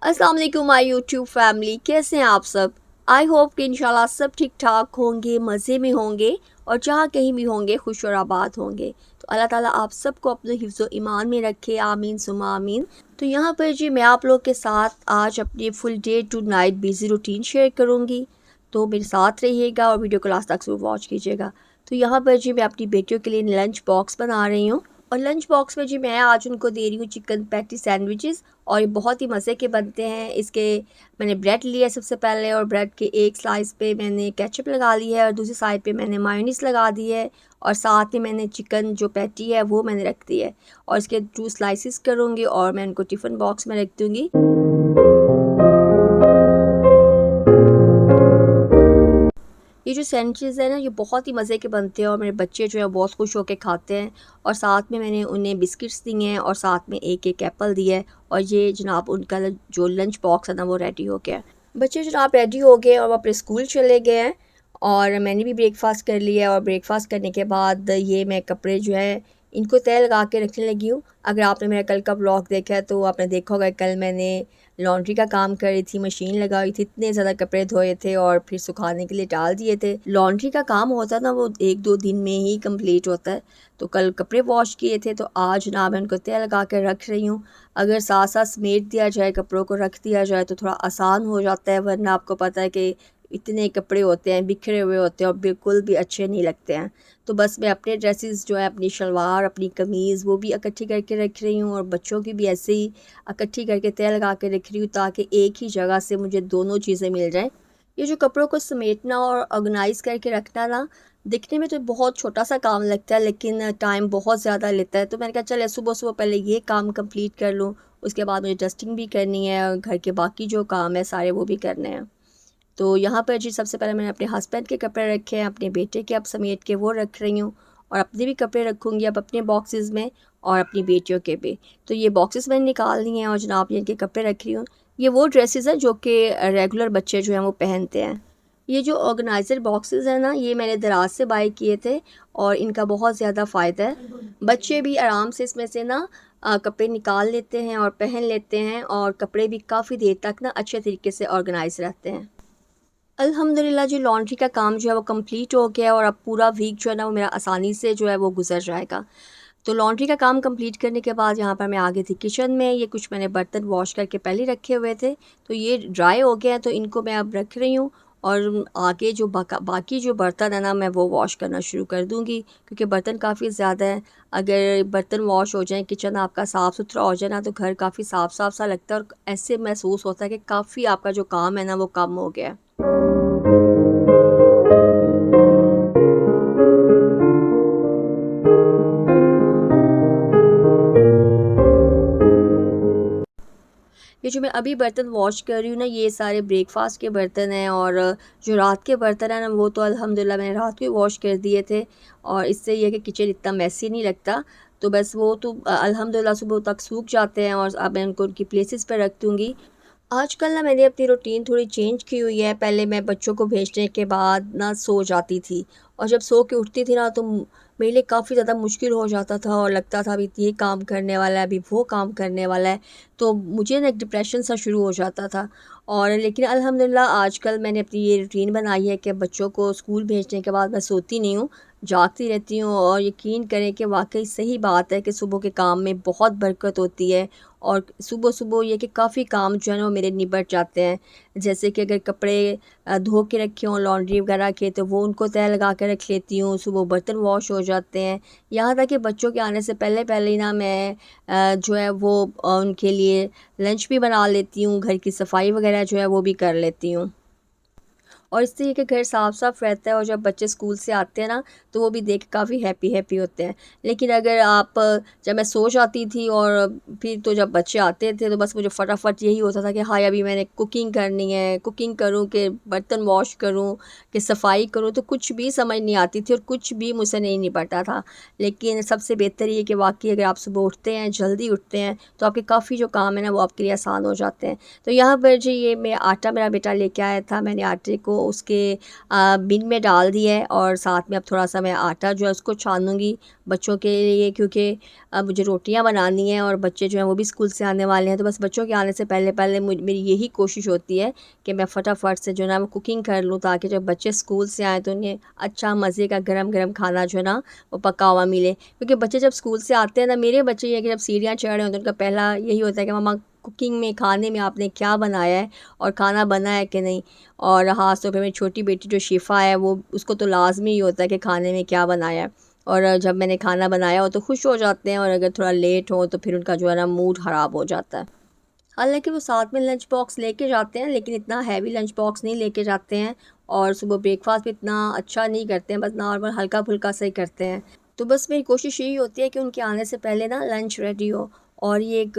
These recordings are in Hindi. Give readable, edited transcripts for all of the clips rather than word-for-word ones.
अस्सलाम वालेकुम माय यूट्यूब फैमिली, कैसे हैं आप सब। आई होप कि इंशाल्लाह सब ठीक ठाक होंगे, मज़े में होंगे और जहाँ कहीं भी होंगे खुश और आबाद होंगे। तो अल्लाह ताला आप सबको अपने हिफ्ज़ व ईमान में रखे, आमीन सुमा आमीन। तो यहाँ पर जी मैं आप लोग के साथ आज अपनी full day to night busy routine share करूँगी। तो मेरे साथ रहिएगा और वीडियो को लास्ट तक ज़रूर वॉच कीजिएगा। तो यहाँ पर जी मैं अपनी बेटियों के लिए लंच बॉक्स बना रही हूँ और लंच बॉक्स में जी मैं आज उनको दे रही हूँ चिकन पैटी सैंडविचेस और ये बहुत ही मज़े के बनते हैं। इसके मैंने ब्रेड लिया सबसे पहले और ब्रेड के एक स्लाइस पे मैंने केचप लगा ली है और दूसरी साइड पे मैंने मायोनीस लगा दी है और साथ में मैंने चिकन जो पैटी है वो मैंने रख दी है और इसके 2 स्लाइसिस करूँगी और मैं उनको टिफ़िन बॉक्स में रख दूँगी। ये जो सैंडविचेस है ना ये बहुत ही मज़े के बनते हैं और मेरे बच्चे जो है बहुत खुश होकर खाते हैं। और साथ में मैंने उन्हें बिस्किट्स दिए हैं और साथ में एक एप्पल दिया है और ये जनाब उनका जो लंच बॉक्स है ना वो रेडी हो गया है। बच्चे जनाब रेडी हो गए और वो अपने स्कूल चले गए हैं और मैंने भी ब्रेकफास्ट कर लिया है और ब्रेकफास्ट करने के बाद ये मैं कपड़े जो है इनको तय लगा के रखने लगी हूँ। अगर आपने मेरा कल का ब्लॉग देखा है तो आपने देखा होगा कल मैंने लॉन्ड्री का काम कर रही थी, मशीन लगाई थी, इतने ज़्यादा कपड़े धोए थे और फिर सुखाने के लिए डाल दिए थे। लॉन्ड्री का काम होता है ना वो 1-2 दिन में ही कंप्लीट होता है। तो कल कपड़े वॉश किए थे तो आज ना मैं उनको तय लगा कर रख रही हूँ। अगर साथ साथ समेट दिया जाए, कपड़ों को रख दिया जाए तो थोड़ा आसान हो जाता है, वरना आपको पता है कि इतने कपड़े होते हैं, बिखरे हुए होते हैं और बिल्कुल भी अच्छे नहीं लगते हैं। तो बस मैं अपने ड्रेसेस जो है, अपनी शलवार, अपनी कमीज़ वो भी इकट्ठी करके रख रही हूँ और बच्चों की भी ऐसे ही इकट्ठी करके तय लगा के रख रही हूँ ताकि एक ही जगह से मुझे दोनों चीज़ें मिल जाएँ। ये जो कपड़ों को समेटना और ऑर्गेनाइज़ करके रखना ना, दिखने में तो बहुत छोटा-सा काम लगता है लेकिन टाइम बहुत ज़्यादा लेता है। तो मैंने कहा चल सुबह-सुबह पहले ये काम कंप्लीट कर लूँ, उसके बाद मुझे डस्टिंग भी करनी है और घर के बाकी जो काम है सारे वो भी करने हैं। तो यहाँ पर जी सबसे पहले मैंने अपने हस्बैंड के कपड़े रखे हैं, अपने बेटे के अब समेट के वो रख रही हूँ और अपने भी कपड़े रखूँगी अब अपने बॉक्सेस में और अपनी बेटियों के भी। तो ये बॉक्सेस मैंने निकाल लिए हैं और जनाब ये इनके कपड़े रख रही हूँ। ये वो ड्रेसेस हैं जो कि रेगुलर बच्चे जो हैं वो पहनते हैं। ये जो ऑर्गेनाइज़र बॉक्सेस हैं ना ये मैंने दराज से बाय किए थे और इनका बहुत ज़्यादा फ़ायदा है। बच्चे भी आराम से इसमें से ना कपड़े निकाल लेते हैं और पहन लेते हैं और कपड़े भी काफ़ी देर तक ना अच्छे तरीके से ऑर्गेनाइज़ रहते हैं। अल्हम्दुलिल्लाह जी लॉन्ड्री का काम जो है वो कंप्लीट हो गया है और अब पूरा वीक जो है ना वो मेरा आसानी से जो है वो गुजर जाएगा। तो लॉन्ड्री का काम कंप्लीट करने के बाद यहाँ पर मैं आ गई थी किचन में। ये कुछ मैंने बर्तन वॉश करके पहले ही रखे हुए थे तो ये ड्राई हो गए हैं तो इनको मैं अब रख रही हूँ और आगे जो बाकी जो बर्तन है ना मैं वो वॉश करना शुरू कर दूँगी क्योंकि बर्तन काफ़ी ज़्यादा है। अगर बर्तन वॉश हो जाएँ, किचन आपका साफ़ सुथरा हो जाए ना तो घर काफ़ी साफ़ साफ़ सा लगता है और ऐसे महसूस होता है कि काफ़ी आपका जो काम है ना वो कम हो गया है। ये जो मैं अभी बर्तन वॉश कर रही हूँ ना ये सारे ब्रेकफास्ट के बर्तन हैं और जो रात के बर्तन हैं ना वो तो अल्हम्दुलिल्लाह मैंने रात को ही वॉश कर दिए थे और इससे ये है कि किचन इतना मैसी नहीं लगता। तो बस वो तो अल्हम्दुलिल्लाह सुबह तक सूख जाते हैं और अब मैं उनको उनकी प्लेसेस पर रख दूँगी। आजकल ना मैंने अपनी रूटीन थोड़ी चेंज की हुई है। पहले मैं बच्चों को भेजने के बाद ना सो जाती थी और जब सो के उठती थी ना तो मेरे लिए काफ़ी ज़्यादा मुश्किल हो जाता था और लगता था अभी ये काम करने वाला है, अभी वो काम करने वाला है। तो मुझे ना एक डिप्रेशन सा शुरू हो जाता था और लेकिन अल्हम्दुलिल्लाह आजकल मैंने अपनी ये रूटीन बनाई है कि बच्चों को स्कूल भेजने के बाद मैं सोती नहीं हूँ, जागती रहती हूँ और यकीन करें कि वाक़ई सही बात है कि सुबह के काम में बहुत बरकत होती है और सुबह-सुबह ये कि काफ़ी काम जो है ना वो मेरे निबट जाते हैं। जैसे कि अगर कपड़े धो के रखे हों लॉन्ड्री वगैरह के तो वो उनको तह लगा के रख लेती हूँ, सुबह बर्तन वॉश हो जाते हैं। यहाँ तक कि बच्चों के आने से पहले-पहले ही ना मैं जो है वो उनके लिए लंच भी बना लेती हूँ, घर की सफाई वगैरह जो है वो भी कर लेती हूँ। और इससे ये कि घर साफ़-साफ़ रहता है और जब बच्चे स्कूल से आते हैं ना तो वो भी देख के काफ़ी हैप्पी होते हैं। लेकिन अगर आप जब मैं सो जाती थी और फिर तो जब बच्चे आते थे तो बस मुझे फटाफट यही होता था कि हाय अभी मैंने कुकिंग करनी है, कुकिंग करूँ कि बर्तन वॉश करूँ, कि सफाई करूँ, तो कुछ भी समझ नहीं आती थी और कुछ भी मुझसे नहीं निपटा था। लेकिन सबसे बेहतर ये कि वाक़ई अगर आप सुबह उठते हैं, जल्दी उठते हैं तो आपके काफ़ी जो काम है ना वो आपके लिए आसान हो जाते हैं। तो यहाँ पर जी ये मैं आटा मेरा बेटा लेके आया था, मैंने आटे को उसके बिन में डाल दिया है और साथ में अब थोड़ा सा मैं आटा जो है उसको छानूँगी बच्चों के लिए, क्योंकि मुझे रोटियां बनानी हैं और बच्चे जो हैं वो भी स्कूल से आने वाले हैं। तो बस बच्चों के आने से पहले पहले मेरी यही कोशिश होती है कि मैं फटाफट से जो है ना वो कुकिंग कर लूँ, ताकि जब बच्चे स्कूल से आएँ तो उन्हें अच्छा मज़े का गरम गरम खाना जो है ना वो पका हुआ मिले। क्योंकि बच्चे जब स्कूल से आते हैं ना, मेरे बच्चे ये कि जब सीढ़ियाँ चढ़ रहे होते हैं उनका पहला यही होता है कि मम्मा कुकिंग में, खाने में आपने क्या बनाया है और खाना बना है कि नहीं। और ख़ास तौर पे मेरी छोटी बेटी जो शिफ़ा है, वो उसको तो लाज़मी ही होता है कि खाने में क्या बनाया है। और जब मैंने खाना बनाया हो तो खुश हो जाते हैं, और अगर थोड़ा लेट हो तो फिर उनका जो है ना मूड ख़राब हो जाता है। हालांकि वो साथ में लंच बॉक्स लेके जाते हैं, लेकिन इतना हैवी लंच बॉक्स नहीं लेके जाते हैं, और सुबह ब्रेकफास्ट भी इतना अच्छा नहीं करते हैं, बस नॉर्मल हल्का फुल्का सा ही करते हैं। तो बस मेरी कोशिश यही होती है कि उनके आने से पहले ना लंच रेडी हो। और ये एक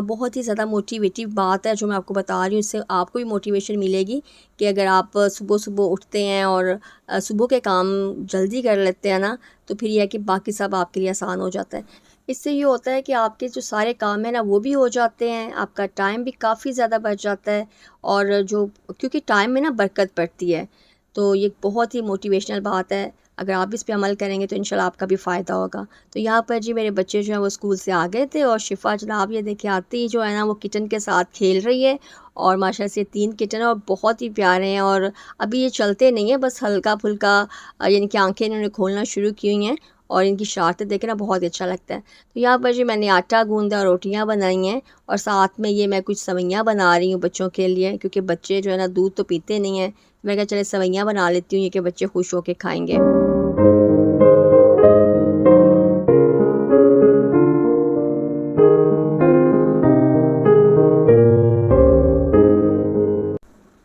बहुत ही ज़्यादा मोटिवेटिव बात है जो मैं आपको बता रही हूँ, इससे आपको भी मोटिवेशन मिलेगी कि अगर आप सुबह सुबह उठते हैं और सुबह के काम जल्दी कर लेते हैं ना, तो फिर यह है कि बाकी सब आपके लिए आसान हो जाता है। इससे ये होता है कि आपके जो सारे काम हैं ना वो भी हो जाते हैं, आपका टाइम भी काफ़ी ज़्यादा बच जाता है, और जो क्योंकि टाइम में ना बरकत पड़ती है। तो ये बहुत ही मोटिवेशनल बात है, अगर आप इस पे अमल करेंगे तो इंशाल्लाह आपका भी फ़ायदा होगा। तो यहाँ पर जी मेरे बच्चे जो हैं वो स्कूल से आ गए थे, और शिफ़ा जनाब ये देखिए आती ही जो है ना वो किटन के साथ खेल रही है, और माशाल्लाह से 3 किटन है और बहुत ही प्यारे हैं। और अभी ये चलते नहीं हैं, बस हल्का फुल्का यानी कि आंखें इन्होंने खोलना शुरू की हुई हैं, और इनकी शरारतें देख के ना बहुत ही अच्छा लगता है। तो यहाँ पर जी मैंने आटा गूँधा और रोटियाँ बनाई हैं, और साथ में ये मैं कुछ सेवइयाँ बना रही हूँ बच्चों के लिए, क्योंकि बच्चे जो है ना दूध तो पीते नहीं हैं। मैं कहा चले सेवइयाँ बना लेती हूँ, ये कि बच्चे खुश होके खाएंगे।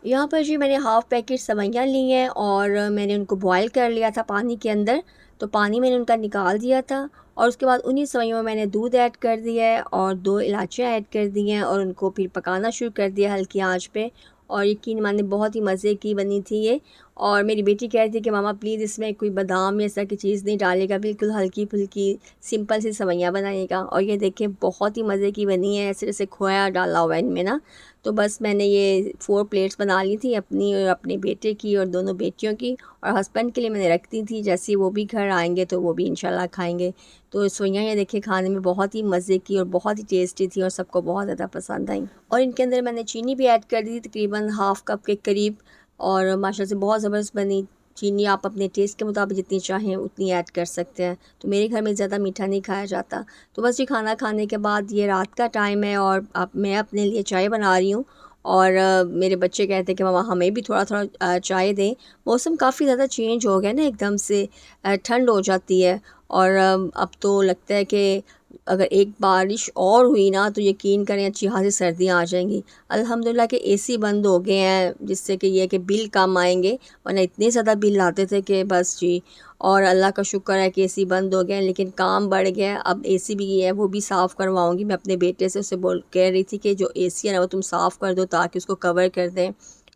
यहाँ पर जी मैंने हाफ़ पैकेट सेवइयाँ ली हैं, और मैंने उनको बॉयल कर लिया था पानी के अंदर। तो पानी मैंने उनका निकाल दिया था, और उसके बाद उन्हीं सेवइयों में मैंने दूध ऐड कर दिया है और 2 इलायचियाँ ऐड कर दी हैं, और उनको फिर पकाना शुरू कर दिया हल्की आंच पे। और यकीन मानिए बहुत ही मज़े की बनी थी ये। और मेरी बेटी कह रही थी कि मामा प्लीज़ इसमें कोई बादाम या इस तरह की चीज़ नहीं डालिएगा, बिल्कुल हल्की फुल्की सिंपल सी सेवइयाँ बनाइएगा। और ये देखें बहुत ही मज़े की बनी है, ऐसे जैसे खोया डाला हुआ है इनमें ना। तो बस मैंने ये 4 प्लेट्स बना ली थी, अपनी और अपने बेटे की और दोनों बेटियों की, और हस्बैंड के लिए मैंने रख दी थी, जैसे ही वो भी घर आएंगे तो वो भी इंशाल्लाह खाएंगे। तो सोइयाँ ये देखिए खाने में बहुत ही मज़े की और बहुत ही टेस्टी थी, और सबको बहुत ज़्यादा पसंद आई। और इनके अंदर मैंने चीनी भी ऐड कर दी थी, तकरीबन हाफ़ कप के करीब, और माशाल्लाह से बहुत ज़बरदस्त बनी। चीनी आप अपने टेस्ट के मुताबिक जितनी चाहें उतनी ऐड कर सकते हैं। तो मेरे घर में ज़्यादा मीठा नहीं खाया जाता। तो बस ये खाना खाने के बाद ये रात का टाइम है, और अब मैं अपने लिए चाय बना रही हूँ, और मेरे बच्चे कहते हैं कि मम्मा हमें भी थोड़ा थोड़ा चाय दें। मौसम काफ़ी ज़्यादा चेंज हो गया ना एकदम से, ठंड हो जाती है, और अब तो लगता है कि अगर एक बारिश और हुई ना तो यकीन करें अच्छी खासी सर्दियाँ आ जाएंगी। अल्हम्दुलिल्लाह के एसी बंद हो गए हैं, जिससे कि ये कि बिल कम आएंगे, वरना इतने ज़्यादा बिल आते थे कि बस जी। और अल्लाह का शुक्र है कि एसी बंद हो गए हैं, लेकिन काम बढ़ गया है। अब एसी भी है वो भी साफ़ करवाऊँगी मैं अपने बेटे से, उससे बोल कह रही थी कि जो एसी है ना वो तुम साफ़ कर दो ताकि उसको कवर कर दें।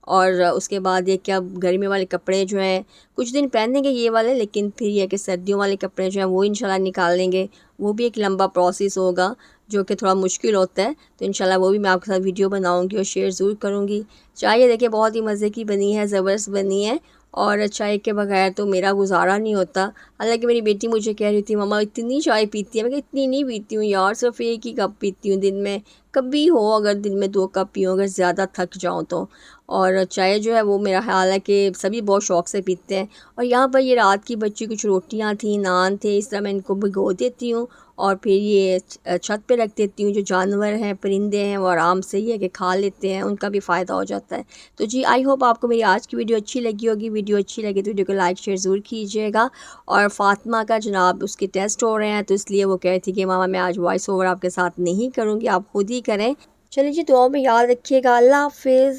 और उसके बाद ये कि अब गर्मी वाले कपड़े जो हैं कुछ दिन पहनेंगे ये वाले, लेकिन फिर ये कि सर्दियों वाले कपड़े जो हैं वो इंशाल्लाह निकाल लेंगे। वो भी एक लंबा प्रोसेस होगा जो कि थोड़ा मुश्किल होता है, तो इंशाल्लाह वो भी मैं आपके साथ वीडियो बनाऊंगी और शेयर ज़रूर करूंगी। चाय ये देखिए बहुत ही मज़े की बनी है, ज़बरदस्त बनी है, और चाय के बगैर तो मेरा गुजारा नहीं होता। हालांकि मेरी बेटी मुझे कह रही थी मम्मा इतनी चाय पीती है, मैं कहा इतनी नहीं पीती हूँ यार, सिर्फ एक ही कप पीती हूँ दिन में, कभी हो अगर दिन में 2 कप पीऊँ अगर ज़्यादा थक जाऊँ तो। और चाय जो है वो मेरा ख़्याल है कि सभी बहुत शौक़ से पीते हैं। और यहाँ पर ये रात की बची कुछ रोटियाँ थी, नान थे, इस तरह मैं इनको भिगो देती हूँ, और फिर ये छत पे रख देती हूँ। जो जानवर हैं, परिंदे हैं, वो आराम से ये है कि खा लेते हैं, उनका भी फ़ायदा हो जाता है। तो जी आई होप आपको मेरी आज की वीडियो अच्छी लगी होगी। वीडियो अच्छी लगी तो वीडियो को लाइक शेयर ज़रूर कीजिएगा। और फ़ातिमा का जनाब उसके टेस्ट हो रहे हैं, तो इसलिए वो कह रही थी कि मामा मैं आज वॉइस ओवर आपके साथ नहीं करूँगी, आप खुद ही करें। चलिए जी दुआ में याद रखिएगा। अल्लाह हाफ़िज़।